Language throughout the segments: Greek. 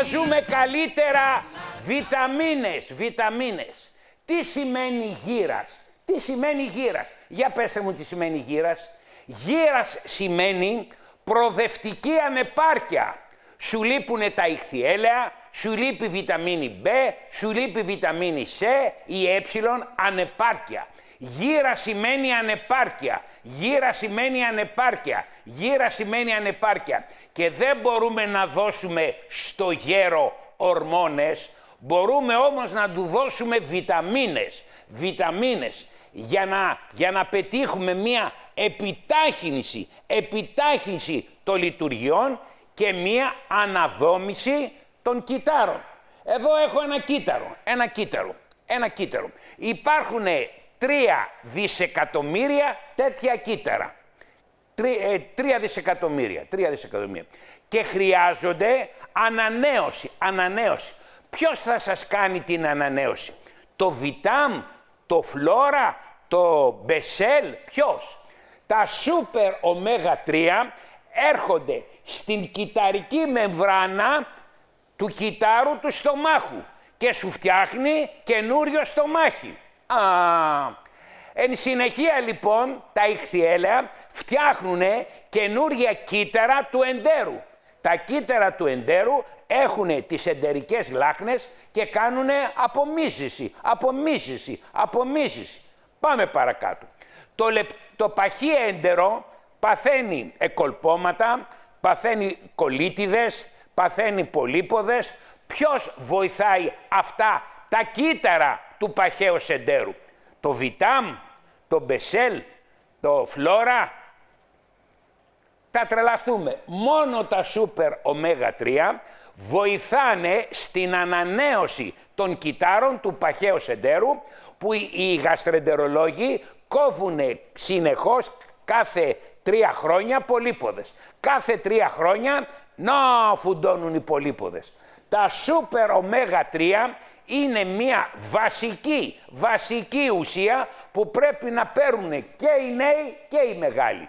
να ζούμε καλύτερα. Βιταμίνες. Τι σημαίνει γύρας? Τι σημαίνει γύρας? Για πέστε μου τι σημαίνει γύρας. Γύρας σημαίνει προοδευτική ανεπάρκεια. Σου λείπουνε τα ηχθιέλαια, σου λείπει βιταμίνη B, σου λείπει βιταμίνη C ή ε, ανεπάρκεια. Γύρα σημαίνει ανεπάρκεια. Γύρα σημαίνει ανεπάρκεια. Γύρα σημαίνει ανεπάρκεια. Και δεν μπορούμε να δώσουμε στο γέρο ορμόνες, μπορούμε όμως να του δώσουμε βιταμίνες για να πετύχουμε μία επιτάχυνση των λειτουργιών και μία αναδόμηση των κυττάρων. Εδώ έχω ένα κύτταρο. Υπάρχουν 3 δισεκατομμύρια τέτοια κύτταρα. 3 δισεκατομμύρια. Και χρειάζονται ανανέωση. Ποιος θα σας κάνει την ανανέωση? Το Βιτάμ, το Φλόρα, το Μπεσέλ, ποιος? Τα σούπερ ωμέγα 3 έρχονται στην κυτταρική μεμβράνα του κυττάρου του στομάχου και σου φτιάχνει καινούριο στομάχι. Εν συνεχεία λοιπόν τα ηχθιέλαια φτιάχνουν καινούρια κύτταρα του εντέρου. Τα κύτταρα του εντέρου έχουν τις εντερικές λάχνες και κάνουν απομύσιση. Πάμε παρακάτω. Το παχύ έντερο παθαίνει εκολπώματα, παθαίνει κολίτιδες, παθαίνει πολύποδες. Ποιος βοηθάει αυτά τα κύτταρα του παχαίου εντέρου? Το Βιτάμ, το Μπεσέλ, το Φλόρα. Θα τρελαθούμε. Μόνο τα σούπερ ωμέγα 3 βοηθάνε στην ανανέωση των κυττάρων του παχαίου εντέρου, που οι γαστρεντερολόγοι κόβουν συνεχώς κάθε 3 χρόνια πολύποδες. Κάθε 3 χρόνια φουντώνουν οι πολύποδες. Τα σούπερ ωμέγα 3 είναι μια βασική ουσία που πρέπει να παίρνουν και οι νέοι και οι μεγάλοι.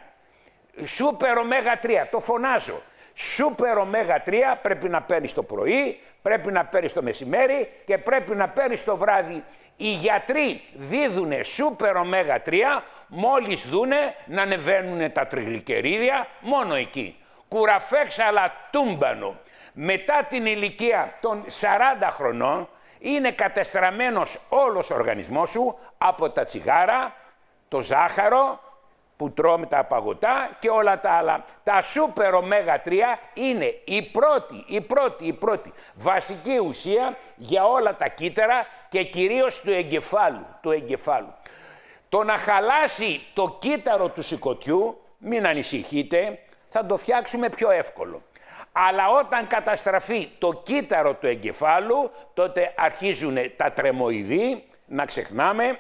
Σούπερ ωμέγα 3, το φωνάζω. Σούπερ ωμέγα 3 πρέπει να παίρνεις το πρωί, πρέπει να παίρνεις το μεσημέρι και πρέπει να παίρνεις το βράδυ. Οι γιατροί δίδουνε σούπερ ωμέγα 3 μόλις δούνε να ανεβαίνουν τα τριγλικερίδια, μόνο εκεί. Κουραφέξαλα τούμπανο. Μετά την ηλικία των 40 χρονών είναι κατεστραμμένος όλος ο οργανισμός σου από τα τσιγάρα, το ζάχαρο που τρώμε, τα παγωτά και όλα τα άλλα. Τα σούπερ ωμέγα 3 είναι η πρώτη βασική ουσία για όλα τα κύτταρα και κυρίως του εγκεφάλου. Το να χαλάσει το κύτταρο του σηκωτιού, μην ανησυχείτε, θα το φτιάξουμε πιο εύκολο. Αλλά όταν καταστραφεί το κύτταρο του εγκεφάλου, τότε αρχίζουν τα τρεμοειδή, να ξεχνάμε,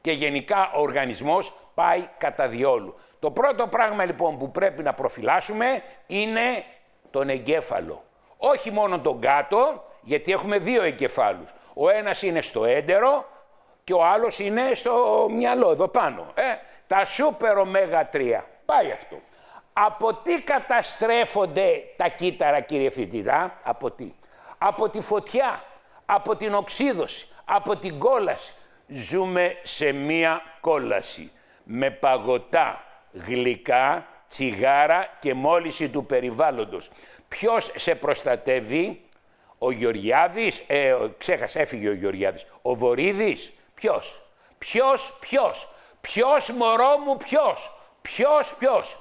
και γενικά ο οργανισμός πάει κατά διόλου. Το πρώτο πράγμα λοιπόν που πρέπει να προφυλάσσουμε είναι τον εγκέφαλο. Όχι μόνο τον κάτω, γιατί έχουμε 2 εγκεφάλους. Ο ένας είναι στο έντερο και ο άλλος είναι στο μυαλό, εδώ πάνω. Τα σούπερ ωμέγα 3. Πάει αυτό. Από τι καταστρέφονται τα κύτταρα, κύριε φοιτητά? Από τι? Από τη φωτιά, από την οξύδωση, από την κόλαση. Ζούμε σε μία κόλαση με παγωτά, γλυκά, τσιγάρα και μόλυνση του περιβάλλοντος. Ποιος σε προστατεύει? Ο Γεωργιάδης, έφυγε ο Γεωργιάδης. Ο Βορίδης, ποιος μωρό μου, ποιος.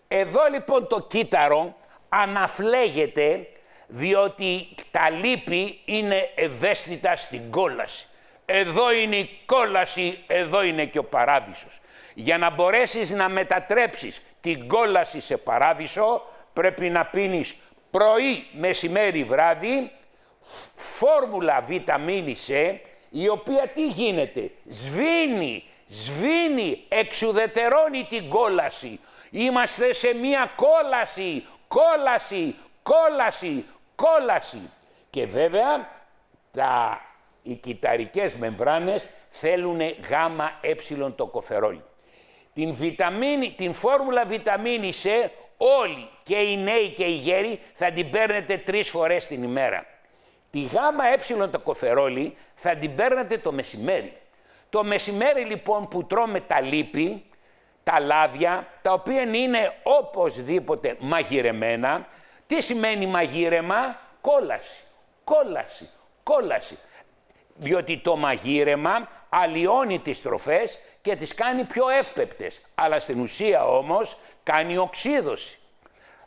Εδώ λοιπόν το κύτταρο αναφλέγεται διότι τα λίπη είναι ευαίσθητα στην κόλαση. Εδώ είναι η κόλαση, εδώ είναι και ο παράδεισος. Για να μπορέσεις να μετατρέψεις την κόλαση σε παράδεισο, πρέπει να πίνεις πρωί, μεσημέρι, βράδυ, φόρμουλα βιταμίνη C, η οποία τι γίνεται? Σβήνει, εξουδετερώνει την κόλαση. Είμαστε σε μία κόλαση. Και βέβαια οι κυτταρικές μεμβράνες θέλουν γάμα τοκοφερόλ. Την φόρμουλα βιταμίνη C όλοι, και οι νέοι και οι γέροι, θα την παίρνετε 3 φορές την ημέρα. Τη γάμα τοκοφερόλη θα την παίρνετε το μεσημέρι. Το μεσημέρι λοιπόν που τρώμε τα λίπη, τα λάδια, τα οποία είναι οπωσδήποτε μαγειρεμένα. Τι σημαίνει μαγείρεμα? Κόλαση, κόλαση, κόλαση. Διότι το μαγείρεμα αλλοιώνει τις τροφές και τις κάνει πιο εύπεπτες, αλλά στην ουσία όμως κάνει οξύδωση.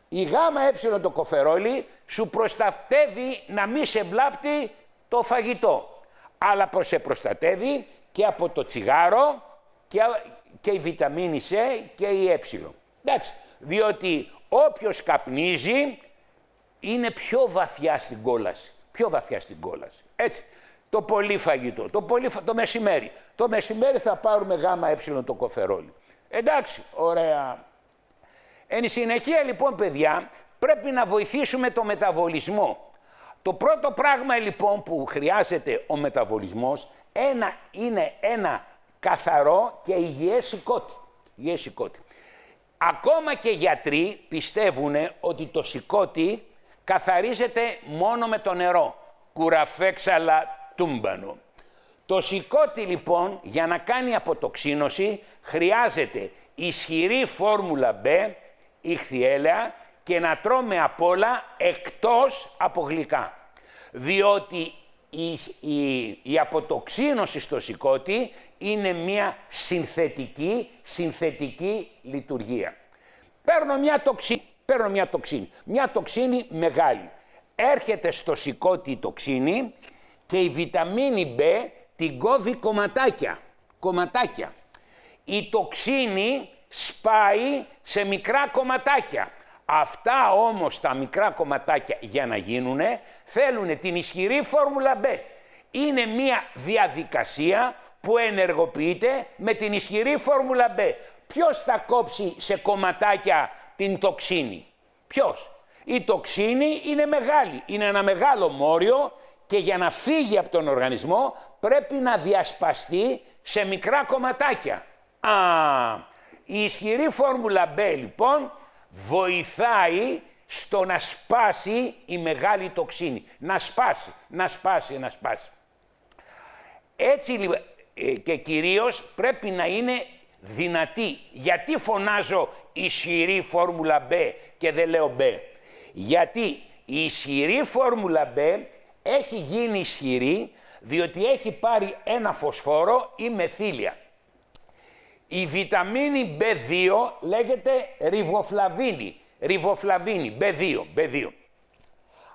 Η γάμα τοκοφερόλη σου προστατεύει να μην σε βλάπτει το φαγητό, αλλά σε προστατεύει και από το τσιγάρο και η βιταμίνη C και η ε. Εντάξει, διότι όποιος καπνίζει είναι πιο βαθιά στην κόλαση, πιο βαθιά στην κόλαση. Έτσι, το πολύ φαγητό, το μεσημέρι. Το μεσημέρι θα πάρουμε γάμα τοκοφερόλη. Εντάξει, ωραία. Εν συνεχεία λοιπόν παιδιά, πρέπει να βοηθήσουμε το μεταβολισμό. Το πρώτο πράγμα λοιπόν που χρειάζεται ο μεταβολισμός είναι ένα καθαρό και υγιές σηκώτη. Ακόμα και γιατροί πιστεύουν ότι το σηκώτη καθαρίζεται μόνο με το νερό. Κουραφέξαλα τούμπανο. Το σηκώτη λοιπόν για να κάνει αποτοξίνωση χρειάζεται ισχυρή φόρμουλα B, ηχθιέλαια, και να τρώμε απ' όλα εκτός από γλυκά. Διότι η αποτοξίνωση στο σηκώτη είναι μια συνθετική λειτουργία. Παίρνω μια τοξίνη, μια τοξίνη μεγάλη. Έρχεται στο σηκώτη η τοξίνη και η βιταμίνη B την κόβει κομματάκια. Η τοξίνη σπάει σε μικρά κομματάκια. Αυτά όμως τα μικρά κομματάκια για να γίνουνε θέλουν την ισχυρή φόρμουλα B. Είναι μια διαδικασία που ενεργοποιείται με την ισχυρή φόρμουλα B. Ποιος θα κόψει σε κομματάκια την τοξίνη? Ποιος? Η τοξίνη είναι μεγάλη, είναι ένα μεγάλο μόριο και για να φύγει από τον οργανισμό πρέπει να διασπαστεί σε μικρά κομματάκια. Η ισχυρή φόρμουλα B λοιπόν βοηθάει στο να σπάσει η μεγάλη τοξίνη. Να σπάσει. Έτσι και κυρίως πρέπει να είναι δυνατή. Γιατί φωνάζω ισχυρή φόρμουλα B και δεν λέω B? Γιατί η ισχυρή φόρμουλα B έχει γίνει ισχυρή διότι έχει πάρει ένα φωσφόρο ή μεθύλια. Η βιταμίνη B2 λέγεται ριβοφλαβίνη, B2.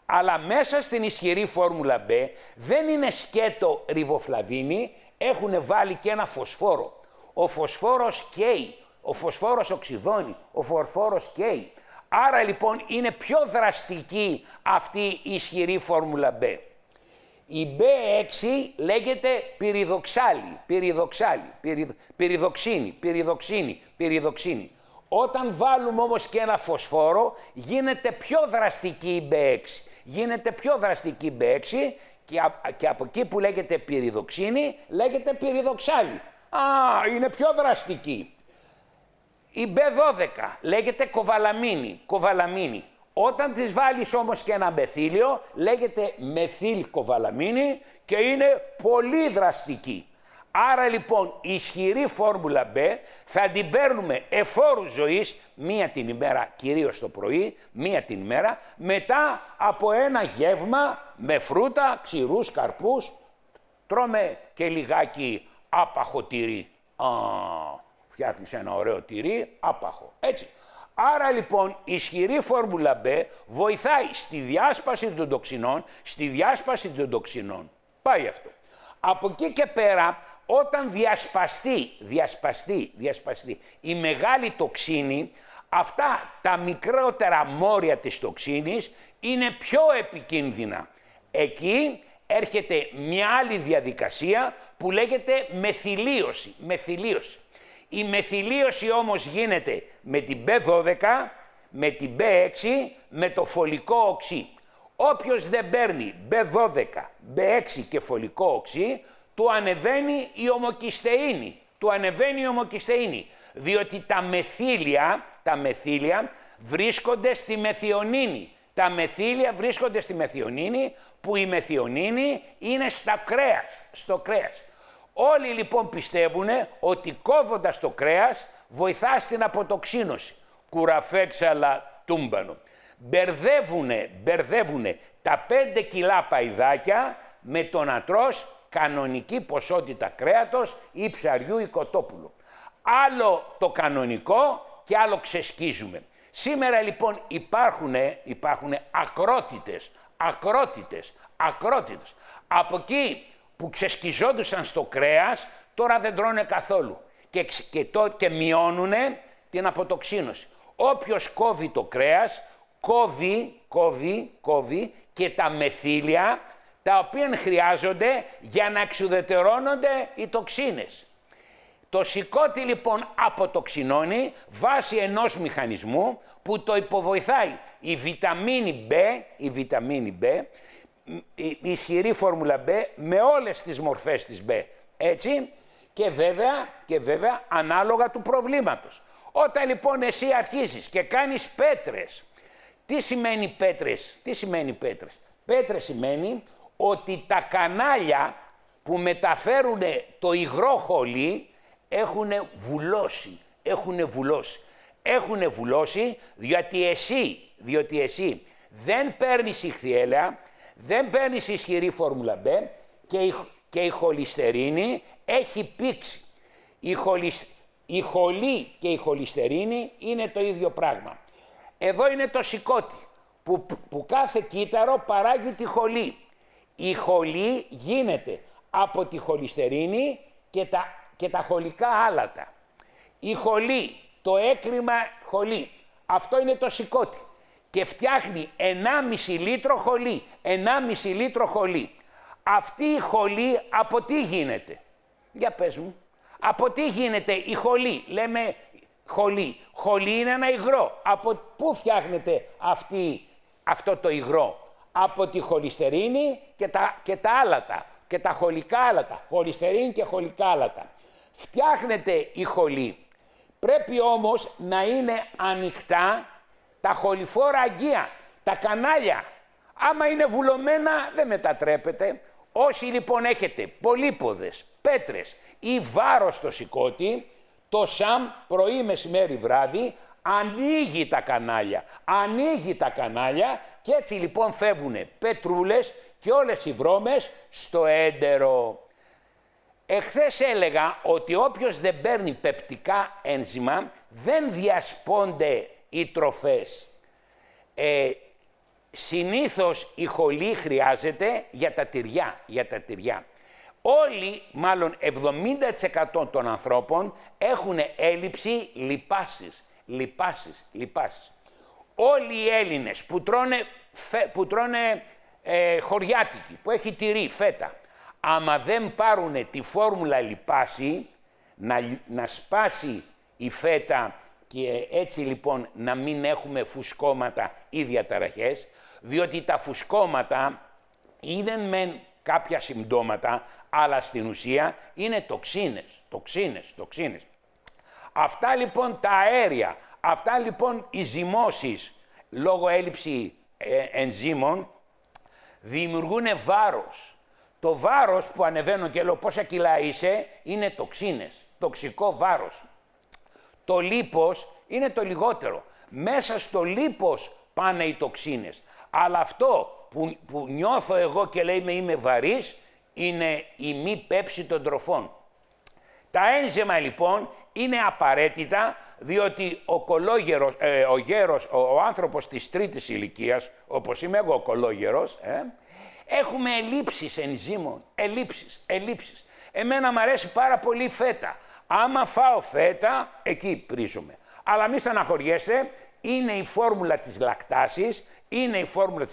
Αλλά μέσα στην ισχυρή φόρμουλα B δεν είναι σκέτο ριβοφλαβίνη, έχουν βάλει και ένα φωσφόρο. Ο φωσφόρος καίει, ο φωσφόρος οξυδώνει, ο φωσφόρος καίει. Άρα λοιπόν είναι πιο δραστική αυτή η ισχυρή φόρμουλα B. Η B6 λέγεται πυριδοξίνη. Όταν βάλουμε όμως και ένα φωσφόρο γίνεται πιο δραστική η B6. Και από εκεί που λέγεται πυριδοξίνη λέγεται πυριδοξάλι. Είναι πιο δραστική. Η B12 λέγεται κοβαλαμίνη. Όταν της βάλεις όμως και ένα μεθύλιο, λέγεται μεθylκοβαλαμίνη και είναι πολύ δραστική. Άρα λοιπόν η ισχυρή φόρμουλα B θα την παίρνουμε εφόρου ζωής, μία την ημέρα, κυρίως το πρωί, μία την ημέρα, μετά από ένα γεύμα με φρούτα, ξηρούς, καρπούς, τρώμε και λιγάκι άπαχο τυρί. Φτιάχνεις ένα ωραίο τυρί, άπαχο, έτσι. Άρα λοιπόν η ισχυρή φόρμουλα B βοηθάει στη διάσπαση των τοξινών, Πάει αυτό. Από εκεί και πέρα, όταν διασπαστεί η μεγάλη τοξίνη, αυτά τα μικρότερα μόρια της τοξίνης είναι πιο επικίνδυνα. Εκεί έρχεται μια άλλη διαδικασία που λέγεται μεθυλίωση. Η μεθυλίωση όμως γίνεται με την B12, με την B6, με το φωλικό οξύ. Όποιος δεν παίρνει B12, B6 και φωλικό οξύ, του ανεβαίνει η ομοκυστεΐνη. Διότι τα μεθύλια βρίσκονται στη μεθιονίνη. Τα μεθύλια βρίσκονται στη μεθιονίνη, που η μεθιονίνη είναι στο κρέας. Όλοι λοιπόν πιστεύουν ότι κόβοντας το κρέας βοηθά στην αποτοξίνωση. Κουραφέξαλα τούμπανο. Μπερδεύουνε τα 5 κιλά παϊδάκια με το να τρως κανονική ποσότητα κρέατος ή ψαριού ή κοτόπουλου. Άλλο από και άλλο ξεσκίζουμε. Σήμερα λοιπόν υπάρχουν ακρότητες. Από εκεί που ξεσκιζόντουσαν στο κρέας, τώρα δεν τρώνε καθόλου και μειώνουν την αποτοξίνωση. Όποιος κόβει το κρέας, κόβει και τα μεθύλια, τα οποία χρειάζονται για να εξουδετερώνονται οι τοξίνες. Το σηκώτη λοιπόν αποτοξινώνει βάσει ενός μηχανισμού που το υποβοηθάει η βιταμίνη B, η ισχυρή φόρμουλα B με όλες τις μορφές της B, έτσι, και βέβαια ανάλογα του προβλήματος. Όταν λοιπόν εσύ αρχίζεις και κάνεις πέτρες, τι σημαίνει πέτρες? Πέτρες σημαίνει ότι τα κανάλια που μεταφέρουν το υγρό χολί έχουν βουλώσει διότι εσύ δεν παίρνεις ηχθιέλαια, δεν παίρνεις ισχυρή φόρμουλα B και η χολυστερίνη έχει πήξει. Η χολή και η χολυστερίνη είναι το ίδιο πράγμα. Εδώ είναι το σηκώτη που κάθε κύτταρο παράγει τη χολή. Η χολή γίνεται από τη χολυστερίνη και τα χολικά άλατα. Η χολή, το έκρημα χολή, αυτό είναι το σηκώτη και φτιάχνει 1,5 λίτρο χολή. Αυτή η χολή από τι γίνεται? Για πες μου. Από τι γίνεται η χολή? Λέμε χολή. Χολή είναι ένα υγρό. Από πού φτιάχνεται αυτό το υγρό? Από τη χολυστερίνη και τα άλατα. Και τα χολικά άλατα. Χολυστερίνη και χολικά άλατα. Φτιάχνεται η χολή. Πρέπει όμως να είναι ανοιχτά τα χοληφόρα αγκία, τα κανάλια. Άμα είναι βουλωμένα δεν μετατρέπεται. Όσοι λοιπόν έχετε πολύποδες, πέτρες ή βάρος στο σηκώτη, το ΣΑΜ πρωί, μεσημέρι, βράδυ ανοίγει τα κανάλια και έτσι λοιπόν φεύγουν πετρούλες και όλες οι βρώμες στο έντερο. Εχθές έλεγα ότι όποιος δεν παίρνει πεπτικά ένζημα δεν διασπώνται οι τροφές. Συνήθως η χολή χρειάζεται για τα τυριά. Όλοι, μάλλον 70% των ανθρώπων έχουν έλλειψη λιπάσης. Όλοι οι Έλληνες που τρώνε χωριάτικη, που έχει τυρί, φέτα, άμα δεν πάρουν τη φόρμουλα λιπάση, να σπάσει η φέτα και έτσι λοιπόν να μην έχουμε φουσκώματα ή διαταραχές, διότι τα φουσκώματα είναι μεν κάποια συμπτώματα, αλλά στην ουσία είναι τοξίνες. Αυτά λοιπόν τα αέρια, αυτά λοιπόν οι ζυμώσεις λόγω έλλειψη ενζύμων δημιουργούν βάρος. Το βάρος που ανεβαίνω και λέω πόσα κιλά είσαι είναι τοξίνες, τοξικό βάρος. Το λίπος είναι το λιγότερο. Μέσα στο λίπος πάνε οι τοξίνες. Αλλά αυτό που νιώθω εγώ και λέει είμαι βαρύς είναι η μη πέψη των τροφών. Τα ένζημα λοιπόν είναι απαραίτητα διότι ο άνθρωπος της τρίτης ηλικίας, όπως είμαι εγώ ο κολόγερος, έχουμε ελλείψεις ενζύμων, ελλείψεις. Εμένα μου αρέσει πάρα πολύ η φέτα. Άμα φάω φέτα, εκεί πρίζομαι. Αλλά μη στεναχωριέστε, είναι η φόρμουλα της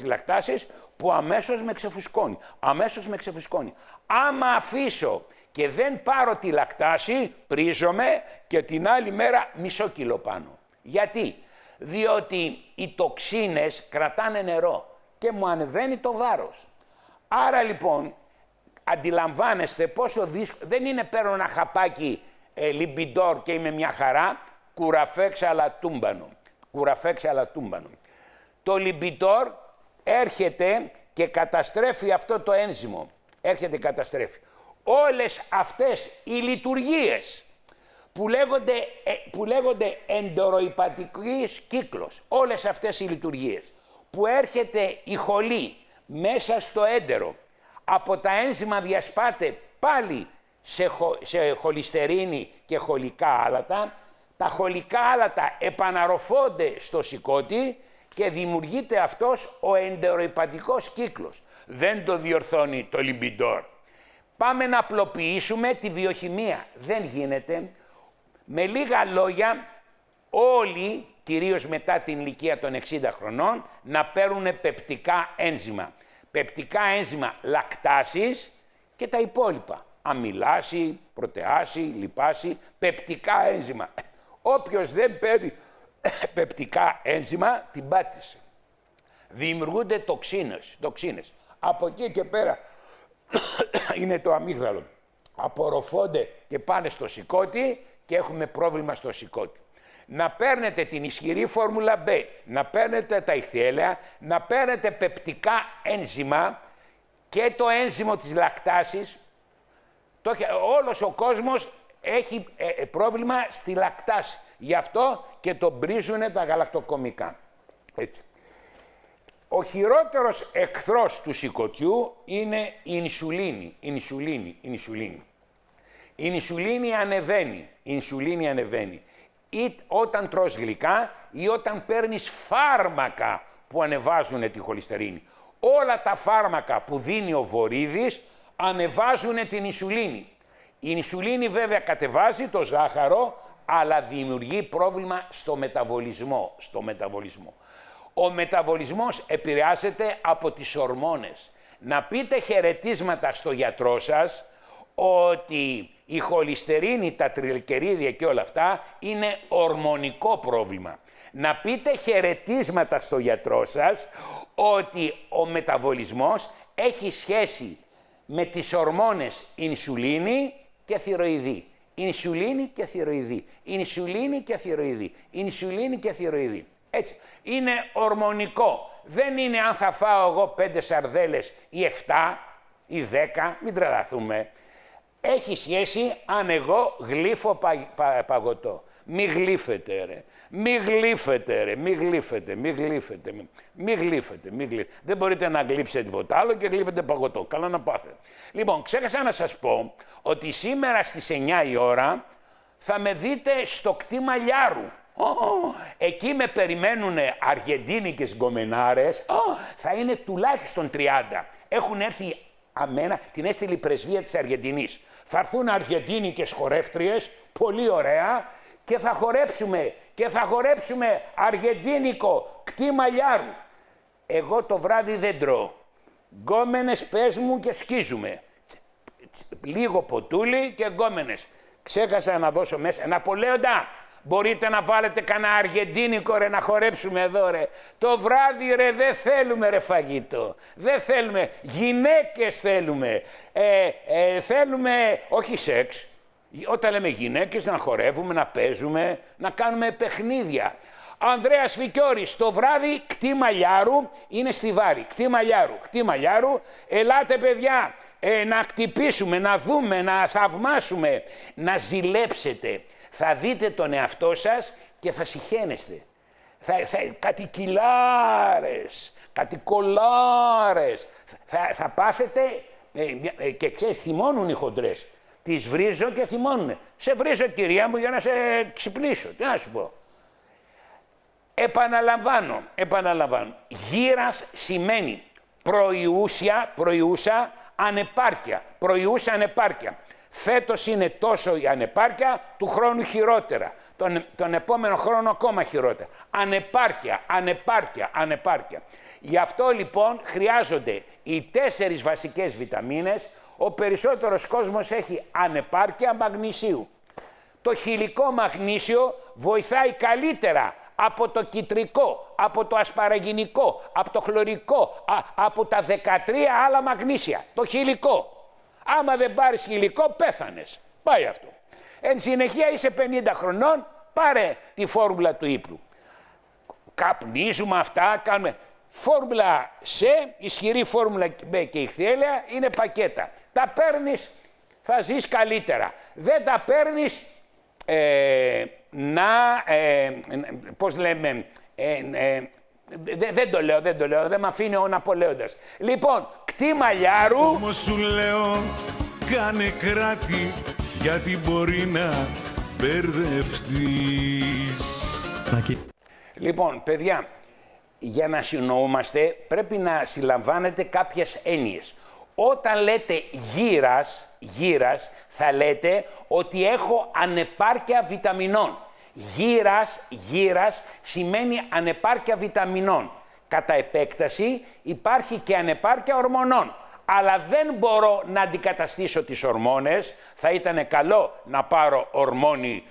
λακτάσης, που αμέσως με ξεφουσκώνει. Άμα αφήσω και δεν πάρω τη λακτάση, πρίζομαι και την άλλη μέρα μισό κιλό πάνω. Γιατί? Διότι οι τοξίνες κρατάνε νερό και μου ανεβαίνει το βάρος. Άρα λοιπόν, αντιλαμβάνεστε πόσο δύσκολο, δεν είναι παίρνω ένα χαπάκι λιμπιντόρ και είμαι μια χαρά, κουραφέξαλα τούμπανο. κουραφέξε αλλά τούμπανο. Το λιμπιτόρ έρχεται και καταστρέφει αυτό το ένζυμο. Έρχεται και καταστρέφει. Όλες αυτές οι λειτουργίες που λέγονται εντεροϊπατικός κύκλος, όλες αυτές οι λειτουργίες που έρχεται η χολή μέσα στο έντερο, από τα ένζημα διασπάται πάλι σε χολυστερίνη και χολικά άλατα, τα χολικά άλατα επαναρροφώνται στο σηκώτη και δημιουργείται αυτός ο εντεροϊπατικός κύκλος. Δεν το διορθώνει το λιμπιντόρ. Πάμε να απλοποιήσουμε τη βιοχημία. Δεν γίνεται. Με λίγα λόγια, όλοι, κυρίως μετά την ηλικία των 60 χρονών, να παίρνουν πεπτικά ένζημα. Πεπτικά ένζημα λακτάσης και τα υπόλοιπα. Αμυλάση, πρωτεάση, λιπάση, πεπτικά ένζημα. Όποιος δεν παίρνει πεπτικά ένζημα, την πάτησε. Δημιουργούνται τοξίνες. Από εκεί και πέρα είναι το αμύγδαλο. Απορροφώνται και πάνε στο σηκώτη και έχουμε πρόβλημα στο σηκώτη. Να παίρνετε την ισχυρή φόρμουλα B, να παίρνετε τα ηχθιέλαια, να παίρνετε πεπτικά ένζημα και το ένζυμο της λακτάσης. Όλος ο κόσμος έχει πρόβλημα στη λακτάση. Γι' αυτό και το μπρίζουνε τα γαλακτοκομικά. Έτσι. Ο χειρότερος εχθρός του σηκωτιού είναι η ινσουλίνη. Η ινσουλίνη ανεβαίνει. Ή όταν τρως γλυκά ή όταν παίρνεις φάρμακα που ανεβάζουν τη χολυστερίνη. Όλα τα φάρμακα που δίνει ο βορίδης ανεβάζουν την ινσουλίνη. Η ινσουλίνη βέβαια κατεβάζει το ζάχαρο, αλλά δημιουργεί πρόβλημα στο μεταβολισμό. Ο μεταβολισμός επηρεάζεται από τις ορμόνες. Να πείτε χαιρετίσματα στο γιατρό σας ότι η χολυστερίνη, τα τριγλικερίδια και όλα αυτά είναι ορμονικό πρόβλημα. Να πείτε χαιρετίσματα στο γιατρό σας ότι ο μεταβολισμός έχει σχέση με τις ορμόνες ινσουλίνη και θηροειδή. Ινσουλίνη και θηροειδή. Ινσουλίνη και θηροειδή. Ινσουλίνη και θηροειδή. Έτσι. Είναι ορμονικό. Δεν είναι αν θα φάω εγώ 5 σαρδέλες ή 7 ή 10, μην τρελαθούμε. Έχει σχέση αν εγώ γλύφω παγωτό. Μη γλύφετε ρε. Μη γλύφετε. Δεν μπορείτε να γλύψετε τίποτα άλλο και γλύφετε παγωτό. Καλά να πάθετε. Λοιπόν, ξέχασα να σας πω ότι σήμερα στις 9 η ώρα θα με δείτε στο κτήμα Λιάρου. Εκεί με περιμένουν αργεντίνικες γκομενάρες. Θα είναι τουλάχιστον 30. Έχουν έρθει αμένα, την έστειλε η πρεσβεία της Αργεντινής. Θα έρθουν αργεντίνικες χορεύτριες, πολύ ωραία, και θα χορέψουμε αργεντίνικο κτήμα Λιάρου. Εγώ το βράδυ δεν τρώω. Γκόμενες πες μου και σκίζουμε. Λίγο ποτούλι και γκόμενες. Ξέχασα να δώσω μέσα. Ναπολέοντα, μπορείτε να βάλετε κανένα αργεντίνικο ρε να χορέψουμε εδώ ρε. Το βράδυ ρε δεν θέλουμε ρε φαγητό. Δεν θέλουμε. Γυναίκες θέλουμε. Θέλουμε όχι σεξ. Όταν λέμε γυναίκες να χορεύουμε, να παίζουμε, να κάνουμε παιχνίδια. Ανδρέας Φικιώρης, το βράδυ κτήμα Λιάρου είναι στη Βάρη. Κτήμα Λιάρου, ελάτε παιδιά να κτυπήσουμε, να δούμε, να θαυμάσουμε, να ζηλέψετε. Θα δείτε τον εαυτό σας και θα συχαίνεστε. Κάτι κιλάρες, κάτι κολάρες. Θα πάθετε και ξέρεις, θυμώνουν οι χοντρές. Τις βρίζω και θυμώνουνε. Σε βρίζω κυρία μου για να σε ξυπνήσω. Τι να σου πω. Επαναλαμβάνω. Γύρας σημαίνει προϊούσα ανεπάρκεια. Φέτος είναι τόσο η ανεπάρκεια, του χρόνου χειρότερα. Τον επόμενο χρόνο ακόμα χειρότερα. Ανεπάρκεια. Γι' αυτό λοιπόν χρειάζονται οι 4 βασικές βιταμίνες. Ο περισσότερος κόσμος έχει ανεπάρκεια μαγνησίου. Το χυλικό μαγνήσιο βοηθάει καλύτερα από το κιτρικό, από το ασπαραγινικό, από το χλωρικό, από τα 13 άλλα μαγνήσια. Το χυλικό. Άμα δεν πάρεις χυλικό, πέθανες. Πάει αυτό. Εν συνεχεία είσαι 50 χρονών, πάρε τη φόρμουλα του ύπνου. καπνίζουμε αυτά, κάνουμε. Φόρμουλα C, ισχυρή φόρμουλα B και ηχθιέλαια είναι πακέτα. Τα παίρνεις, θα ζεις καλύτερα. Δεν τα παίρνεις, πώς λέμε, δεν το λέω, δεν μ' αφήνει ο Ναπολέοντας. Λοιπόν, κτή μαλλιάρου. Όμως σου λέω, κάνε κράτη, γιατί μπορεί να μπερδευτείς. Λοιπόν, παιδιά, για να συνοούμαστε πρέπει να συλλαμβάνετε κάποιες έννοιες. Όταν λέτε γύρας, θα λέτε ότι έχω ανεπάρκεια βιταμινών. Γύρας σημαίνει ανεπάρκεια βιταμινών. Κατά επέκταση υπάρχει και ανεπάρκεια ορμονών. Αλλά δεν μπορώ να αντικαταστήσω τις ορμόνες. Θα ήταν καλό να πάρω ορμόνη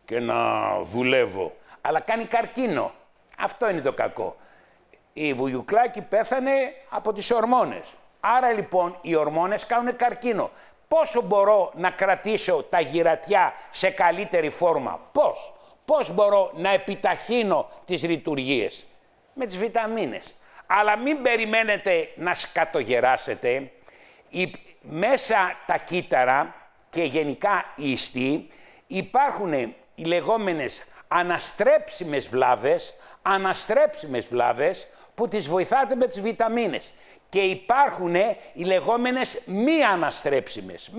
και να δουλεύω. Αλλά κάνει καρκίνο. Αυτό είναι το κακό. Η Βουγιουκλάκη πέθανε από τις ορμόνες. Άρα λοιπόν οι ορμόνες κάνουν καρκίνο. Πόσο μπορώ να κρατήσω τα γυρατιά σε καλύτερη φόρμα? Πώς μπορώ να επιταχύνω τις λειτουργίες? Με τις βιταμίνες. Αλλά μην περιμένετε να σκατογεράσετε. Μέσα τα κύτταρα και γενικά οι ιστοί υπάρχουν οι λεγόμενες αναστρέψιμες βλάβες που τις βοηθάτε με τις βιταμίνες. Και υπάρχουν οι λεγόμενες μη αναστρέψιμες.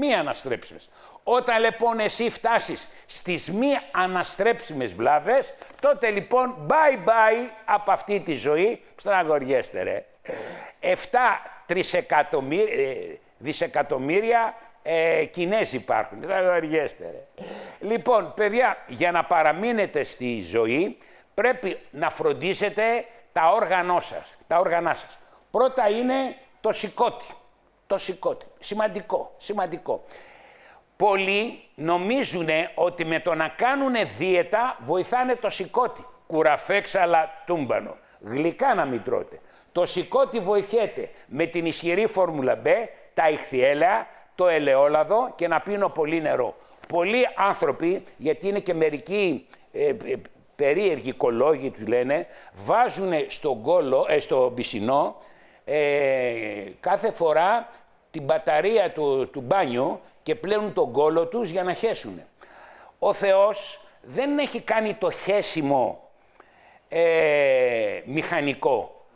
Όταν λοιπόν εσύ φτάσεις στις μη αναστρέψιμες βλάβες, τότε λοιπόν bye από αυτή τη ζωή, στραγωριέστε ρε. 7 δισεκατομμύρια Κινέζοι υπάρχουν, στραγωριέστε ρε. Λοιπόν, παιδιά, για να παραμείνετε στη ζωή, πρέπει να φροντίσετε τα όργανά σας. Πρώτα είναι το σηκώτη. Σημαντικό. Πολλοί νομίζουν ότι με το να κάνουν δίαιτα βοηθάνε το σηκώτη. Κουραφέξαλα τούμπανο. Γλυκά να μην τρώτε. Το σηκώτη βοηθιέται με την ισχυρή φόρμουλα B, τα ηχθιέλαια, το ελαιόλαδο και να πίνω πολύ νερό. Πολλοί άνθρωποι, γιατί είναι και μερικοί περίεργοι οικολόγοι τους λένε, βάζουν στο πισινό κάθε φορά την μπαταρία του μπάνιου και πλένουν τον κόλο τους για να χέσουν. Ο Θεός δεν έχει κάνει το χέσιμο μηχανικό.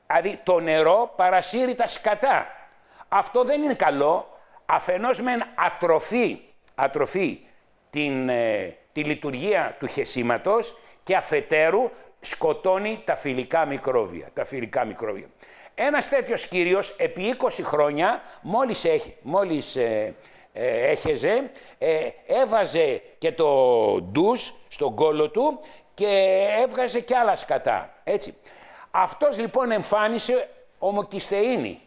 Δηλαδή το νερό παρασύρει τα σκατά. Αυτό δεν είναι καλό. Αφενός μεν ατροφεί τη λειτουργία του χεσίματος και αφετέρου σκοτώνει τα φιλικά μικρόβια. Ένας τέτοιος κύριος επί 20 χρόνια μόλις έχεζε, έβαζε και το ντους στον κόλο του και έβγαζε και άλλα σκατά. Έτσι. Αυτός λοιπόν εμφάνισε ομοκυστεΐνη,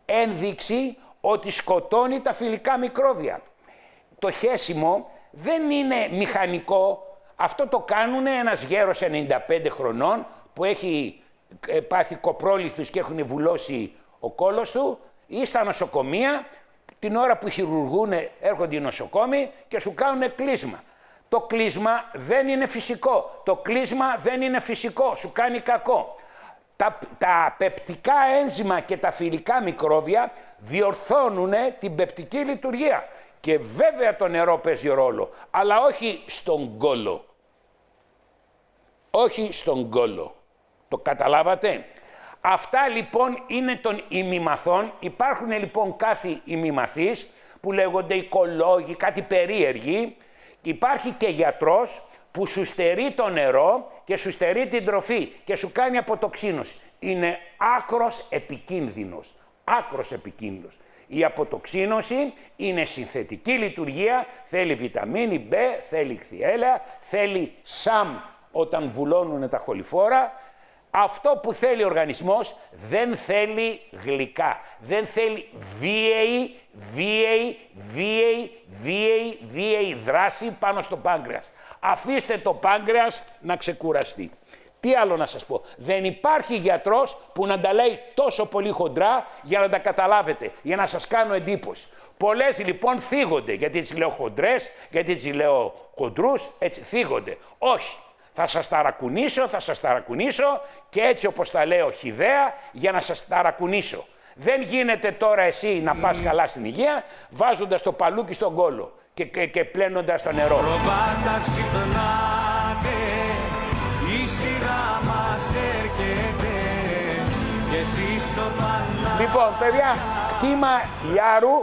ένδειξη ότι σκοτώνει τα φιλικά μικρόβια. Το χέσιμο δεν είναι μηχανικό, αυτό το κάνουν ένας γέρος 95 χρονών που έχει πάθει κοπρόλιθους και έχουν βουλώσει ο κόλος του, ή στα νοσοκομεία, την ώρα που χειρουργούν έρχονται οι νοσοκόμοι και σου κάνουν κλείσμα. Το κλείσμα δεν είναι φυσικό, σου κάνει κακό. Τα πεπτικά ένζημα και τα φιλικά μικρόβια διορθώνουν την πεπτική λειτουργία. Και βέβαια το νερό παίζει ρόλο, αλλά όχι στον κόλο. Το καταλάβατε? Αυτά λοιπόν είναι των ημιμαθών. Υπάρχουν λοιπόν κάθε ημιμαθείς που λέγονται οικολόγοι, κάτι περίεργοι. Υπάρχει και γιατρός που σου στερεί το νερό και σου στερεί την τροφή και σου κάνει αποτοξίνωση. Είναι άκρος επικίνδυνος. Η αποτοξίνωση είναι συνθετική λειτουργία, θέλει βιταμίνη B, θέλει ηχθιέλαια, θέλει ΣΑΜ όταν βουλώνουν τα χοληφόρα. Αυτό που θέλει ο οργανισμός δεν θέλει γλυκά, δεν θέλει βίαιη δράση πάνω στο πάγκρεας. Αφήστε το πάγκρεας να ξεκουραστεί. Τι άλλο να σας πω, δεν υπάρχει γιατρός που να τα λέει τόσο πολύ χοντρά για να τα καταλάβετε, για να σας κάνω εντύπωση. Πολλές λοιπόν θίγονται, γιατί τις λέω χοντρές, γιατί τις λέω χοντρούς, έτσι θίγονται. Όχι, Θα σας ταρακουνήσω, θα σας ταρακουνήσω και έτσι όπως τα λέω χυδαία για να σας ταρακουνήσω. Δεν γίνεται τώρα εσύ να πας καλά στην υγεία βάζοντας το παλούκι στον κόλο και πλένοντας το νερό. Προβάτα ξυπνάτε, η σειρά μας έρχεται και εσείς σοπανάτε. Λοιπόν, παιδιά,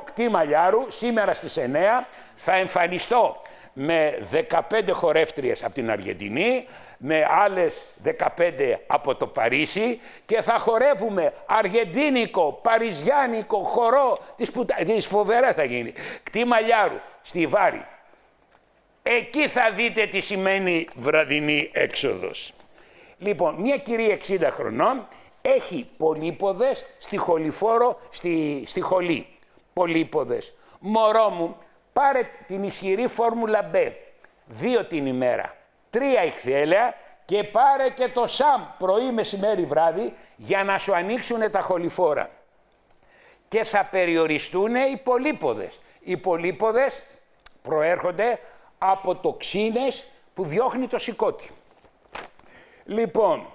κτήμα Λιάρου, σήμερα στις 9 θα εμφανιστώ με 15 χορεύτριες από την Αργεντινή, με άλλες 15 από το Παρίσι και θα χορεύουμε αργεντίνικο, παριζιάνικο χορό της φοβεράς θα γίνει. Κτήμα Λιάρου, στη Βάρη. Εκεί θα δείτε τι σημαίνει βραδινή έξοδος. Λοιπόν, μια κυρία 60 χρονών έχει πολύποδες στη χοληφόρο, στη χολή. Πολύποδες. Μωρό μου, πάρε την ισχυρή φόρμουλα B, 2 την ημέρα, 3 ηχθιέλαια και πάρε και το ΣΑΜ πρωί, μεσημέρι, βράδυ για να σου ανοίξουν τα χοληφόρα. Και θα περιοριστούν οι πολύποδες. Οι πολύποδες προέρχονται από τοξίνες που διώχνει το σηκώτη. Λοιπόν,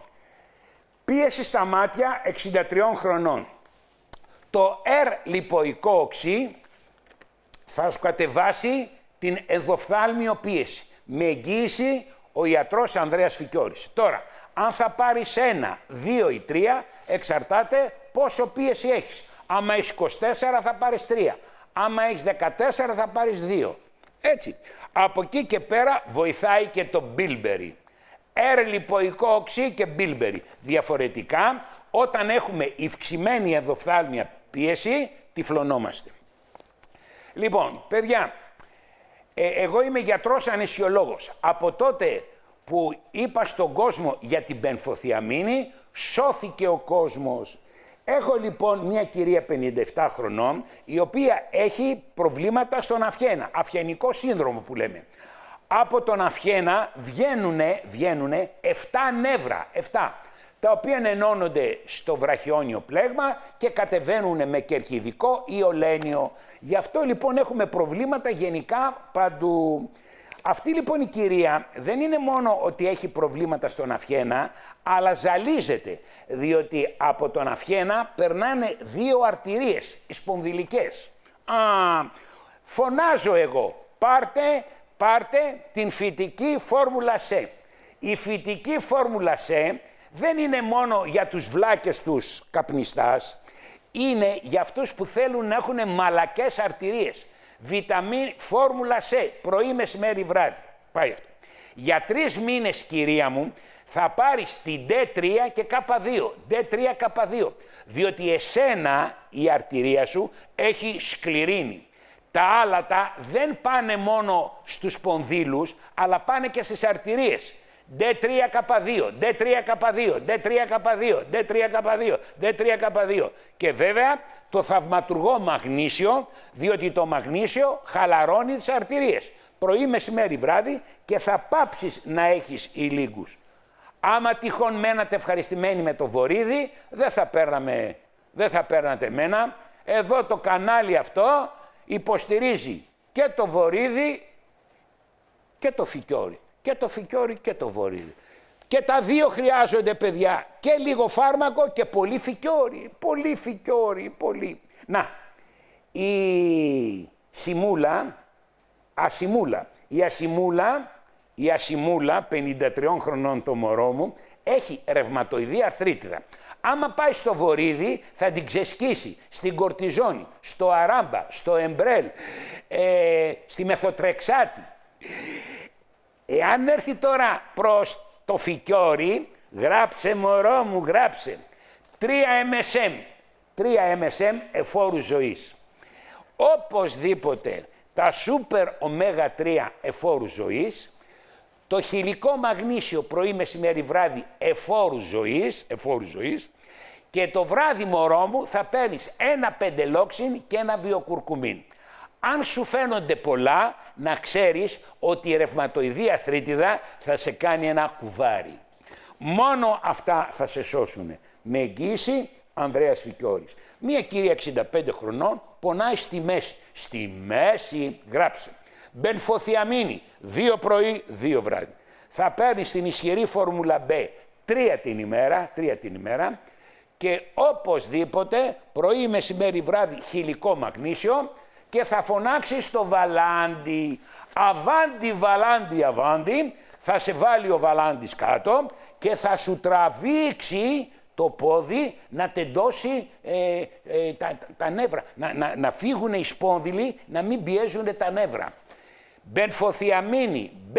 πίεση στα μάτια 63 χρονών. Το λιποϊκό οξύ θα σου κατεβάσει την ενδοφθάλμιο πίεση. Με εγγύηση ο ιατρός Ανδρέας Φικιώρης. Τώρα, αν θα πάρεις 1, 2 ή 3, εξαρτάται πόσο πίεση έχεις. Άμα έχεις 24 θα πάρεις 3. Άμα έχεις 14 θα πάρεις 2. Έτσι. Από εκεί και πέρα βοηθάει και το Bilberry. Λιποϊκό οξύ και Bilberry. Διαφορετικά, όταν έχουμε υψημένη ενδοφθάλμια πίεση, τυφλωνόμαστε. Λοιπόν, παιδιά, εγώ είμαι γιατρός αναισιολόγος. Από τότε που είπα στον κόσμο για την πενφοθιαμίνη, σώθηκε ο κόσμος. Έχω λοιπόν μια κυρία 57 χρονών, η οποία προβλήματα στον αυχένα, αυχενικό σύνδρομο που λέμε. Από τον αυχένα βγαίνουνε 7 νεύρα, 7, τα οποία ενώνονται στο βραχιόνιο πλέγμα και κατεβαίνουν με κερκιδικό ή ολένιο. Γι' αυτό λοιπόν έχουμε προβλήματα γενικά παντού. Αυτή λοιπόν η κυρία δεν είναι μόνο ότι έχει προβλήματα στον αυχένα, αλλά ζαλίζεται, διότι από τον αυχένα περνάνε 2 αρτηρίες, οι σπονδυλικές. Φωνάζω εγώ, πάρτε την φυτική φόρμουλα C. Η φυτική φόρμουλα C δεν είναι μόνο για τους βλάκες τους καπνιστάς, είναι για αυτούς που θέλουν να έχουν μαλακές αρτηρίες. Φόρμουλα C, πρωί, μεσημέρι, βράδυ. Πάει αυτό. Για 3 μήνες, κυρία μου, θα πάρεις την D3 και K2. D3, K2. Διότι εσένα η αρτηρία σου έχει σκληρίνει. Τα άλατα δεν πάνε μόνο στους σπονδύλους, αλλά πάνε και στις αρτηρίες. D3K2, D3K2, D3K2, D3K2, D3K2. Και βέβαια το θαυματουργό μαγνήσιο, διότι το μαγνήσιο χαλαρώνει τις αρτηρίες. Πρωί, μεσημέρι, βράδυ και θα πάψεις να έχεις ηλίγκους. Άμα τυχόν μένατε ευχαριστημένοι με το βορίδι, δεν θα παίρνατε εμένα. Εδώ το κανάλι αυτό υποστηρίζει και το βορίδι και το φικιόρι. Και το φικιόρι και το βορίδι. Και τα δύο χρειάζονται, παιδιά. Και λίγο φάρμακο και πολύ φικιόρι. Πολύ φικιόρι, πολύ. Να, η ασημούλα, 53 χρονών το μωρό μου, έχει ρευματοειδή αρθρίτιδα. Άμα πάει στο βορίδι θα την ξεσκίσει στην κορτιζόνη, στο αράμπα, στο εμπρέλ, στη μεθοτρεξάτη. Εάν έρθει τώρα προς το φικιόρι, γράψε μωρό μου, γράψε 3 MSM εφόρου ζωής. Οπωσδήποτε τα σούπερ ωμέγα 3 εφόρου ζωής, το χυλικό μαγνήσιο πρωί, μεσημέρι, βράδυ εφόρου ζωής και το βράδυ, μωρό μου, θα παίρνεις ένα πεντελόξιν και ένα βιοκουρκουμίν. Αν σου φαίνονται πολλά, να ξέρεις ότι η ρευματοειδή αρθρίτιδα θα σε κάνει ένα κουβάρι. Μόνο αυτά θα σε σώσουν. Με εγγύηση Ανδρέας Φικιώρης. Μία κυρία 65 χρονών πονάει στη μέση. Στη μέση, γράψε. Μπενφοθιαμίνη, 2 πρωί, 2 βράδυ. θα παίρνεις την ισχυρή φόρμουλα B 3 την ημέρα και οπωσδήποτε πρωί, μεσημέρι, βράδυ χυλικό μαγνήσιο και θα φωνάξεις το Βαλάντι. Αβάντι, Βαλάντι, Αβάντι. Θα σε βάλει ο Βαλάντης κάτω και θα σου τραβήξει το πόδι να τεντώσει τα νεύρα. Να φύγουν οι σπόνδυλοι, να μην πιέζουν τα νεύρα. Μπενφοθιαμίνη, B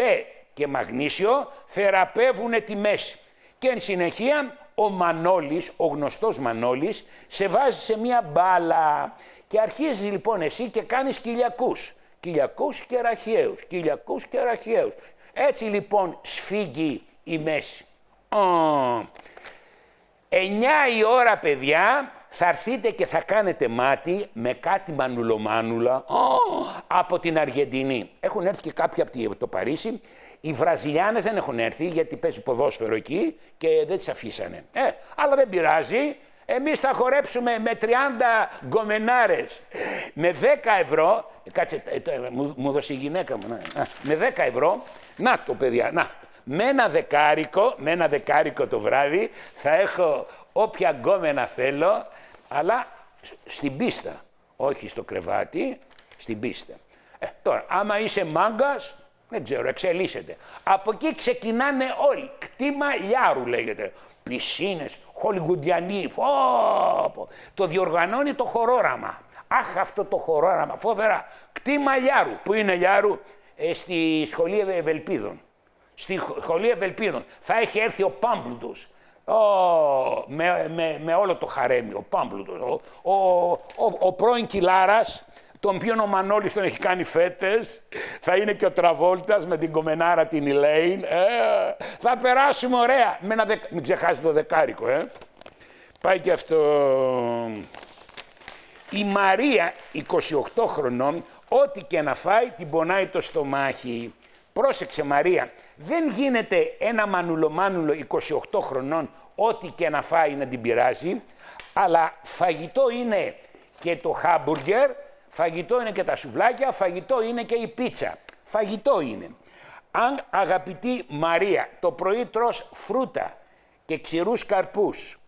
και μαγνήσιο θεραπεύουν τη μέση. Και εν συνεχεία ο Μανώλης, ο γνωστός Μανώλης, σε βάζει σε μια μπάλα και αρχίζεις λοιπόν εσύ και κάνεις κοιλιακούς. Κοιλιακούς και ραχαίους, κοιλιακούς και ραχαίους. Έτσι λοιπόν σφίγγει η μέση. 9 η ώρα, παιδιά, θα έρθετε και θα κάνετε μάτι με κάτι μανουλομάνουλα από την Αργεντινή. Έχουν έρθει και κάποιοι από το Παρίσι. Οι Βραζιλιάνες δεν έχουν έρθει γιατί παίζει ποδόσφαιρο εκεί και δεν τις αφήσανε. Αλλά δεν πειράζει. Εμείς θα χορέψουμε με 30 γκομενάρες, με 10 ευρώ, κάτσε, μου δώσει η γυναίκα μου, με 10 ευρώ, να το παιδιά, να, με ένα δεκάρικο το βράδυ θα έχω όποια γκόμενα θέλω, αλλά στην πίστα, όχι στο κρεβάτι, στην πίστα. Τώρα, άμα είσαι μάγκας, δεν ξέρω, εξελίσσεται. Από εκεί ξεκινάνε όλοι, κτήμα λιάρου λέγεται, πισίνες, χολιγουντιανοί, το διοργανώνει το χορόραμα. Αχ, αυτό το χορόραμα, φοβερά. Κτήμα λιάρου. Πού είναι λιάρου? Στη σχολή Ευελπίδων. Στη σχολή Ευελπίδων. Θα έχει έρθει ο Πάμπλουτος. Με όλο το χαρέμι, ο Πάμπλουτος. Ο πρώην Κιλάρας, τον οποίον ο Μανώλης τον έχει κάνει φέτες, θα είναι και ο Τραβόλτας με την κομμενάρα την Ιλέιν. Θα περάσουμε ωραία. Μην ξεχάσετε το δεκάρικο, Πάει και αυτό. Η Μαρία, 28 χρονών, ό,τι και να φάει την πονάει το στομάχι. Πρόσεξε Μαρία, δεν γίνεται ένα μανουλομάνουλο 28 χρονών, ό,τι και να φάει να την πειράζει, αλλά φαγητό είναι και το χάμπουργκερ, φαγητό είναι και τα σουβλάκια, φαγητό είναι και η πίτσα. Φαγητό είναι. Αν, αγαπητή Μαρία, το πρωί τρως φρούτα και ξηρούς καρπούς,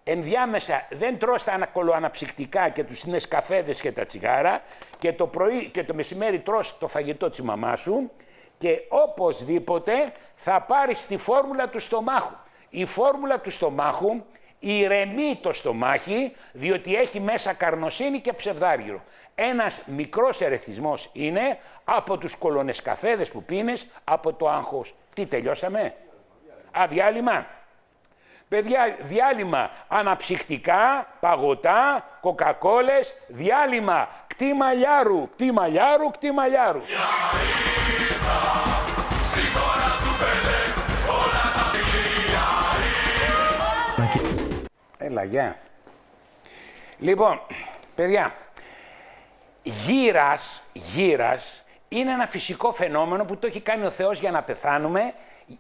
ενδιάμεσα δεν τρως τα κολοαναψυκτικά και τους νεσκαφέδες και τα τσιγάρα και το πρωί και το μεσημέρι τρως το φαγητό της μαμάς σου και οπωσδήποτε θα πάρεις τη φόρμουλα του στομάχου. Η φόρμουλα του στομάχου ηρεμεί το στομάχι διότι έχει μέσα καρνοσύνη και ψευδάργυρο. Ένας μικρός ερεθισμός είναι από τους κολονεσκαφέδες που πίνεις, από το άγχος. Τι τελειώσαμε? Διάλειμμα. Παιδιά, διάλειμμα, αναψυκτικά, παγωτά, κοκακόλες, διάλειμμα, κτήμα λιάρου, κτήμα λιάρου, κτήμα λιάρου. Έλα, γεια. Λοιπόν, παιδιά, γύρας είναι ένα φυσικό φαινόμενο που το έχει κάνει ο Θεός για να πεθάνουμε,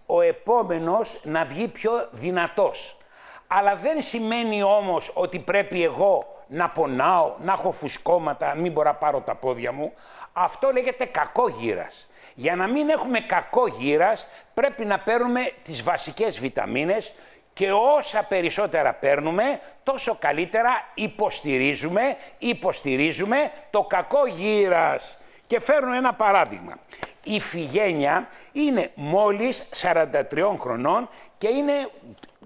ο επόμενος να βγει πιο δυνατός. Αλλά δεν σημαίνει όμως ότι πρέπει εγώ να πονάω, να έχω φουσκώματα, μην μπορώ να πάρω τα πόδια μου. Αυτό λέγεται κακό γύρας. Για να μην έχουμε κακό γύρας πρέπει να παίρνουμε τις βασικές βιταμίνες και όσα περισσότερα παίρνουμε τόσο καλύτερα υποστηρίζουμε το κακό γύρας. Και φέρνω ένα παράδειγμα. Η Φιγένια είναι μόλις 43 χρονών και είναι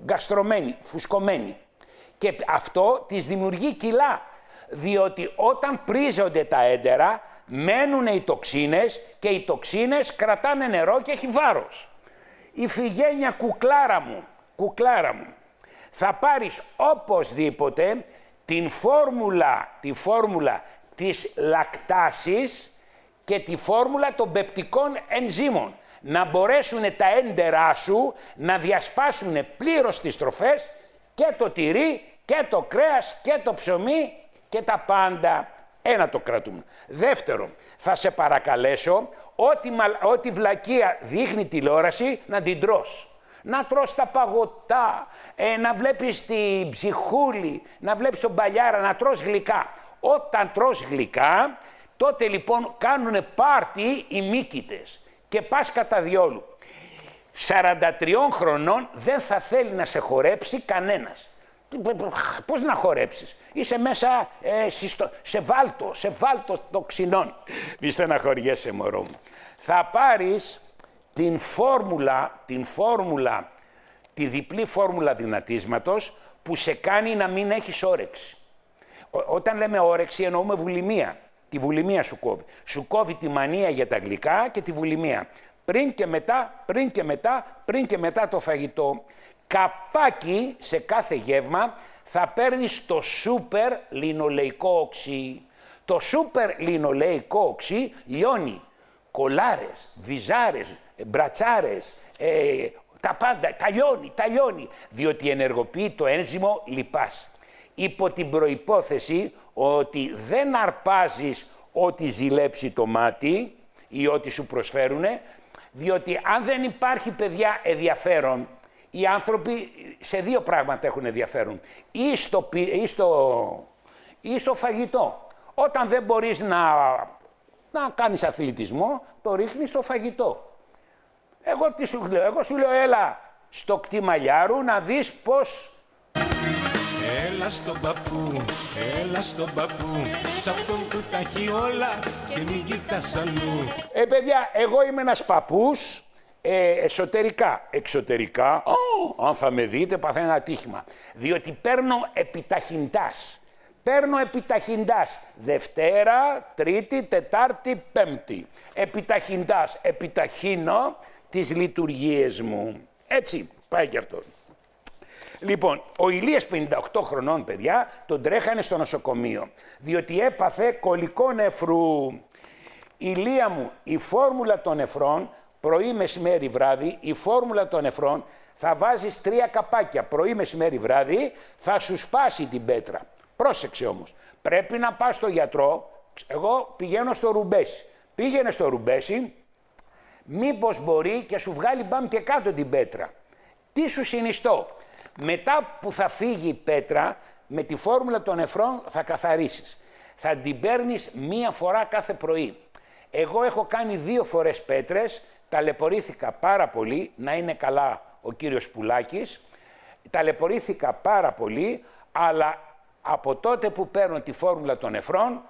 γκαστρωμένη, φουσκωμένη. Και αυτό της δημιουργεί κιλά, διότι όταν πρίζονται τα έντερα μένουν οι τοξίνες και οι τοξίνες κρατάνε νερό και έχει βάρος. Η Φιγένια κουκλάρα μου, θα πάρεις οπωσδήποτε τη φόρμουλα της λακτάσης και τη φόρμουλα των πεπτικών ενζύμων. Να μπορέσουν τα έντερά σου να διασπάσουν πλήρως τις τροφές και το τυρί και το κρέας και το ψωμί και τα πάντα. Ένα το κρατούμε. Δεύτερον, θα σε παρακαλέσω ό,τι βλακεία δείχνει τηλεόραση να την τρως. Να τρως τα παγωτά, να βλέπεις την ψυχούλη, να βλέπεις τον παλιάρα, να τρως γλυκά. Όταν τρως γλυκά, τότε λοιπόν κάνουνε πάρτι οι μύκητες και πας κατά διόλου. 43 χρονών δεν θα θέλει να σε χορέψει κανένας. Πώς να χορέψεις, είσαι μέσα σε βάλτο τοξινών. Μη στεναχωριέσαι, μωρό μου. Θα πάρεις τη διπλή φόρμουλα δυνατίσματος που σε κάνει να μην έχεις όρεξη. Όταν λέμε όρεξη εννοούμε βουλημία. Τη βουλημία σου κόβει. Σου κόβει τη μανία για τα γλυκά και τη βουλημία. Πριν και μετά το φαγητό. Καπάκι σε κάθε γεύμα θα παίρνεις το σούπερ λινολεϊκό οξύ. Το σούπερ λινολεϊκό οξύ λιώνει κολάρες, βυζάρες, μπρατσάρες, τα πάντα, τα λιώνει, διότι ενεργοποιεί το ένζυμο λιπάς. Υπό την προϋπόθεση ότι δεν αρπάζεις ό,τι ζηλέψει το μάτι ή ό,τι σου προσφέρουνε, διότι αν δεν υπάρχει, παιδιά, ενδιαφέρον, οι άνθρωποι σε δύο πράγματα έχουν ενδιαφέρον. Ή στο φαγητό. Όταν δεν μπορείς να κάνεις αθλητισμό, το ρίχνεις στο φαγητό. Εγώ τι σου λέω, εγώ σου λέω έλα στο κτημαλιάρου να δεις πώς... Έλα στον παππού, σ' αυτόν που τα έχει όλα και μην κοιτάς αλλού. Παιδιά, εγώ είμαι ένας παππούς εσωτερικά. Εξωτερικά, αν θα με δείτε, παθαίνω ένα ατύχημα. Διότι παίρνω επιταχυντάς. Δευτέρα, Τρίτη, Τετάρτη, Πέμπτη. Επιταχύνω τις λειτουργίες μου. Έτσι, πάει και αυτό. Λοιπόν, ο Ηλίας 58 χρονών, παιδιά, τον τρέχανε στο νοσοκομείο, διότι έπαθε κολικό νεφρού. Ηλία μου, η φόρμουλα των νεφρών, πρωί, μεσημέρι, βράδυ, η φόρμουλα των νεφρών θα βάζεις 3 καπάκια, πρωί, μεσημέρι, βράδυ, θα σου σπάσει την πέτρα. Πρόσεξε όμως, πρέπει να πας στο γιατρό, εγώ πηγαίνω στο Ρουμπέσι. Πήγαινε στο Ρουμπέσι, μήπως μπορεί και σου βγάλει μπαμ και κάτω την πέτρα. Τι σου συνιστώ. Μετά που θα φύγει η πέτρα, με τη φόρμουλα των νεφρών θα καθαρίσεις. Θα την παίρνεις 1 φορά κάθε πρωί. Εγώ έχω κάνει 2 φορές πέτρες, ταλαιπωρήθηκα πάρα πολύ, να είναι καλά ο κύριος Πουλάκης. Ταλαιπωρήθηκα πάρα πολύ, αλλά από τότε που παίρνω τη φόρμουλα των νεφρών,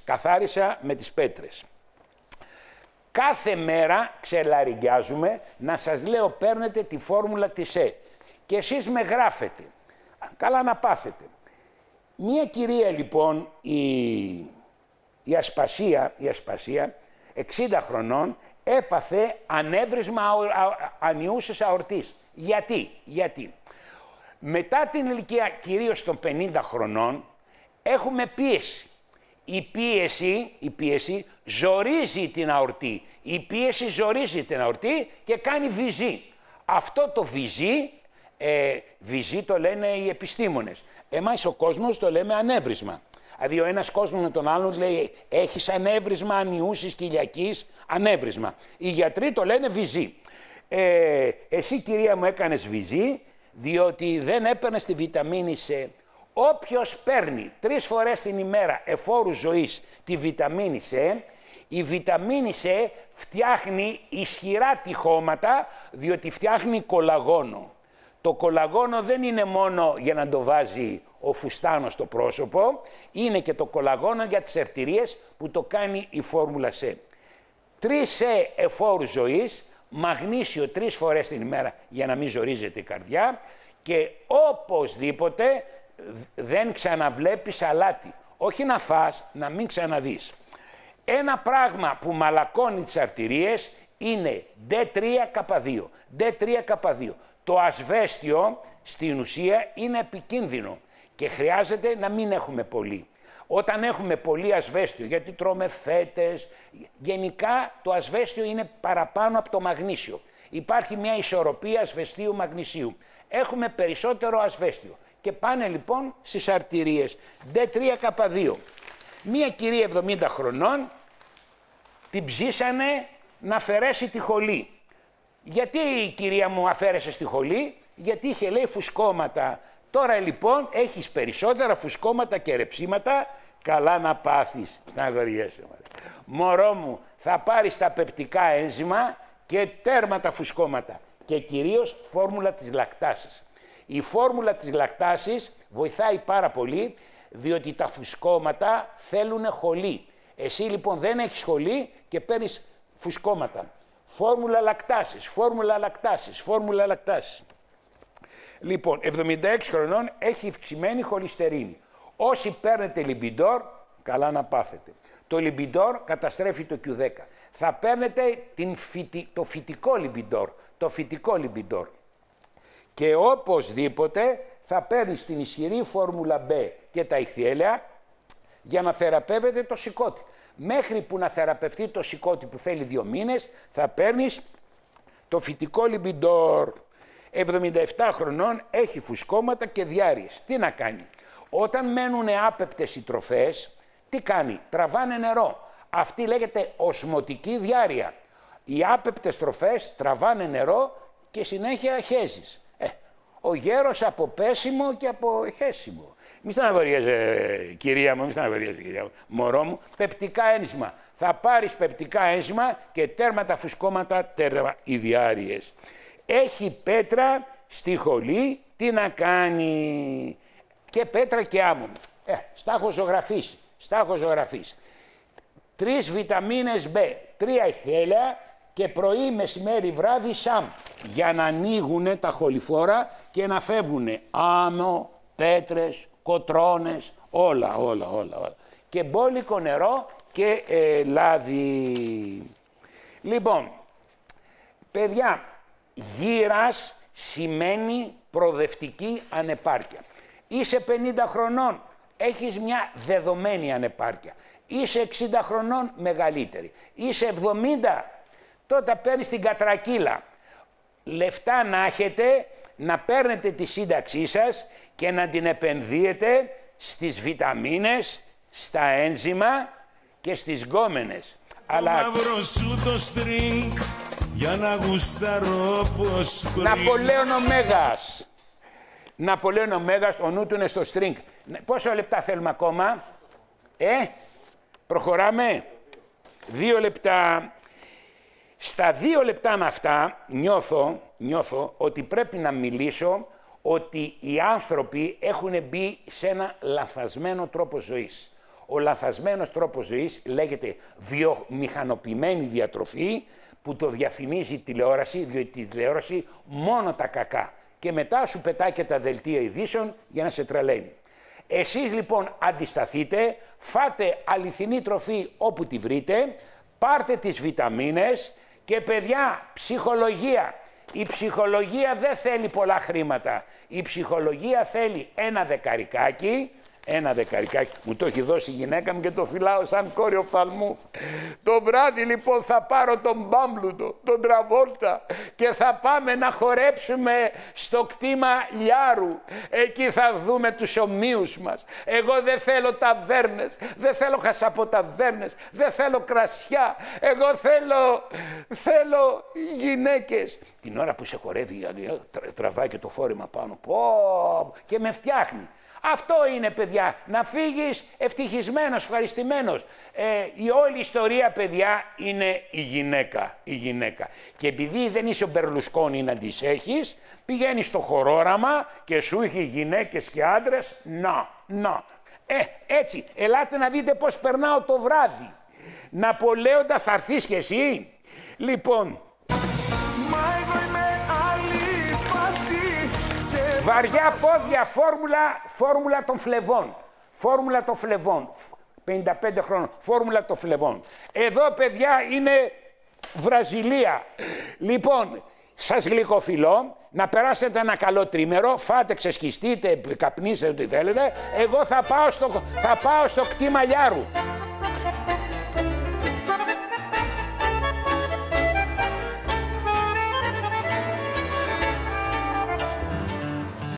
καθάρισα με τις πέτρες. Κάθε μέρα ξελαριγιάζουμε να σας λέω παίρνετε τη φόρμουλα της και εσείς με γράφετε. Καλά να πάθετε. Μία κυρία λοιπόν, η Ασπασία, 60 χρονών, έπαθε ανέβρισμα ανιούσης αορτής. Γιατί. Μετά την ηλικία κυρίως των 50 χρονών έχουμε πίεση. Η πίεση ζορίζει την αορτή. Η πίεση ζορίζει την αορτή και κάνει βυζί. Αυτό το βυζί το λένε οι επιστήμονες. Εμάς ο κόσμος το λέμε ανέβρισμα. Δηλαδή ο ένας κόσμος με τον άλλον λέει έχεις ανέβρισμα ανιούσης κοιλιακής, ανέβρισμα. Οι γιατροί το λένε βυζί. Εσύ κυρία μου έκανες βυζί διότι δεν έπαιρνες τη βιταμίνη C. Όποιος παίρνει 3 φορές την ημέρα εφόρου ζωής τη βιταμίνη C, η βιταμίνη C φτιάχνει ισχυρά τυχώματα διότι φτιάχνει κολαγόνο. Το κολαγόνο δεν είναι μόνο για να το βάζει ο φουστάνος στο πρόσωπο, είναι και το κολαγόνο για τις αρτηρίες που το κάνει η φόρμουλα C. 3 C εφόρου ζωής, μαγνήσιο 3 φορές την ημέρα για να μην ζορίζεται η καρδιά και οπωσδήποτε δεν ξαναβλέπεις αλάτι. Όχι να φας, να μην ξαναδείς. Ένα πράγμα που μαλακώνει τις αρτηρίες είναι D3K2. D3K2. Το ασβέστιο στην ουσία είναι επικίνδυνο και χρειάζεται να μην έχουμε πολύ. Όταν έχουμε πολύ ασβέστιο, γιατί τρώμε φέτες, γενικά το ασβέστιο είναι παραπάνω από το μαγνήσιο. Υπάρχει μια ισορροπία ασβεστίου-μαγνησίου. Έχουμε περισσότερο ασβέστιο και πάνε λοιπόν στις αρτηρίες. D3K2. Μια κυρία 70 χρονών την ψήσανε να αφαιρέσει τη χολή. Γιατί η κυρία μου αφαίρεσε στη χολή? Γιατί είχε λέει φουσκώματα. Τώρα λοιπόν έχεις περισσότερα φουσκώματα και ρεψίματα, καλά να πάθεις. Στεναχωριέσαι. Μωρό μου, θα πάρεις τα πεπτικά ένζημα και τέρμα τα φουσκώματα. και κυρίως φόρμουλα της λακτάσης. Η φόρμουλα της λακτάσης βοηθάει πάρα πολύ, διότι τα φουσκώματα θέλουν χολή. Εσύ λοιπόν δεν έχεις σχολή και παίρνεις φουσκώματα. Φόρμουλα λακτάσης, φόρμουλα λακτάσης, φόρμουλα λακτάσης. Λοιπόν, 76 χρονών, έχει ευξημένη χολυστερίνη. Όσοι παίρνετε λιμπιντόρ, καλά να πάθετε. Το λιμπιντόρ καταστρέφει το Q10. Θα παίρνετε το φυτικό λιμπιντόρ, το φυτικό λιμπιντόρ. Και οπωσδήποτε θα παίρνεις την ισχυρή φόρμουλα B και τα ηχθιέλαια για να θεραπεύετε το σηκώτη. Μέχρι που να θεραπευτεί το σηκώτη που θέλει 2 μήνες, θα παίρνεις το φυτικό λιμπιντόρ. 77 χρονών, έχει φουσκώματα και διάρειες. Τι να κάνει? Όταν μένουν άπεπτες οι τροφές, τι κάνει? Τραβάνε νερό. Αυτή λέγεται οσμωτική διάρεια. Οι άπεπτες τροφές τραβάνε νερό και συνέχεια χέζεις. Ο γέρος από πέσιμο και από χέσιμο. Μη στεναχωριέσαι, κυρία μου, μη στεναχωριέσαι, κυρία μου. Μωρό μου, πεπτικά ένσημα. Θα πάρεις πεπτικά ένσημα και τέρμα τα φουσκώματα, τέρμα οι διάρειες. Έχει πέτρα στη χολή, τι να κάνει? Και πέτρα και άμμο. Στα έχω ζωγραφίσει, στα έχω ζωγραφίσει. 3 βιταμίνες B, 3 ηχθιέλαια και πρωί, μεσημέρι, βράδυ σαμ, για να ανοίγουν τα χοληφόρα και να φεύγουν άμμο, πέτρες, κοτρώνες, όλα. Και μπόλικο νερό και λάδι. Λοιπόν, παιδιά, γύρας σημαίνει προοδευτική ανεπάρκεια. Είσαι 50 χρονών, έχεις μια δεδομένη ανεπάρκεια. Είσαι 60 χρονών, μεγαλύτερη. Είσαι 70, τότε παίρνεις την κατρακύλα. Λεφτά να έχετε, να παίρνετε τη σύνταξή σας και να την επενδύετε στις βιταμίνες, στα ένζημα και στις γκόμενες. Αλλά... μαύρο σου το στρινγκ, για να γουστάρω πως πριν. Ναπολέον ο Μέγας. Ναπολέον ο Μέγας, ο νου του είναι στο στρινγκ. Πόσα λεπτά θέλουμε ακόμα? Προχωράμε. 2 λεπτά. Στα 2 λεπτά αυτά νιώθω ότι πρέπει να μιλήσω ότι οι άνθρωποι έχουν μπει σε ένα λανθασμένο τρόπο ζωής. Ο λανθασμένος τρόπος ζωής λέγεται βιομηχανοποιημένη διατροφή, που το διαφημίζει η τηλεόραση, διότι η τηλεόραση μόνο τα κακά. Και μετά σου πετάει και τα δελτία ειδήσεων για να σε τρελαίνει. Εσείς λοιπόν αντισταθείτε, φάτε αληθινή τροφή όπου τη βρείτε, πάρτε τις βιταμίνες και παιδιά, ψυχολογία. Η ψυχολογία δεν θέλει πολλά χρήματα. Η ψυχολογία θέλει ένα δεκαρικάκι. Μου το έχει δώσει η γυναίκα μου και το φυλάω σαν κόρη οφθαλμού. Το βράδυ λοιπόν θα πάρω τον Μπάμπλουτο, τον Τραβόλτα και θα πάμε να χορέψουμε στο κτήμα Λιάρου. Εκεί θα δούμε τους ομοίους μας. Εγώ δεν θέλω ταβέρνες, δεν θέλω χασαποταβέρνες, δεν θέλω κρασιά. Εγώ θέλω γυναίκες. Την ώρα που σε χορεύει τραβάει και το φόρημα πάνω. Και με φτιάχνει. Αυτό είναι, παιδιά, να φύγεις ευτυχισμένος, ευχαριστημένος. Η όλη ιστορία, παιδιά, είναι η γυναίκα. Και επειδή δεν είσαι ο Μπερλουσκόνη να τις έχεις, πηγαίνεις στο χορόραμα και σου έχει γυναίκες και άντρες. Να. Έτσι, ελάτε να δείτε πώς περνάω το βράδυ. Ναπολέοντα, θα έρθεις κι εσύ? Λοιπόν... Βαριά πόδια, φόρμουλα των φλεβών. Φόρμουλα των φλεβών. 55 χρόνων, φόρμουλα των φλεβών. Εδώ, παιδιά, είναι Βραζιλία. Λοιπόν, σας γλυκοφιλώ, να περάσετε ένα καλό τρίμερο, φάτε, ξεσχιστείτε, καπνίσετε ό,τι θέλετε. Εγώ θα πάω στο κτήμα Λιάρου.